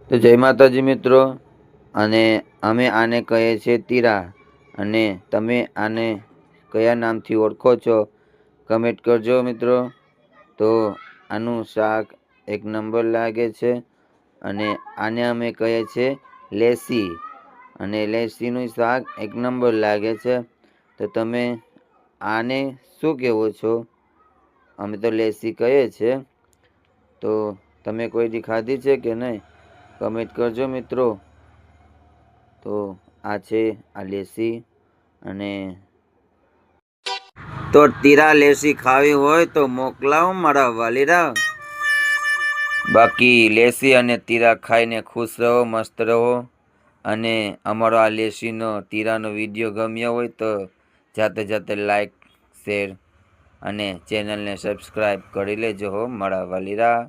તો જય માતાજી મિત્રો, અને અમે આને કહીએ છીએ તીરા, અને તમે આને કયા નામથી ઓળખો છો કમેન્ટ કરજો મિત્રો. તો આનું શાક એક નંબર લાગે છે, અને આને અમે કહીએ છીએ લેસી, અને લેસીનું શાક એક નંબર લાગે છે. તો તમે આને શું કહેવો છો? અમે તો લેસી કહીએ છીએ. તો તમે કોઈ દી ખાધી છે કે નહીં? કમેન્ટ કરજો મિત્રો. તો આ છે આ લેસી, અને તો તીરા લેસી ખાવી હોય તો મોકલાવો મારા વાલીરા. બાકી લેસી અને તીરા ખાઈને ખુશ રહો, મસ્ત રહો. અને અમારો આ લેસીનો તીરાનો વિડીયો ગમ્યો હોય તો જાતે લાઈક, શેર અને ચેનલને સબસ્ક્રાઈબ કરી લેજો હો મારા વાલીરા.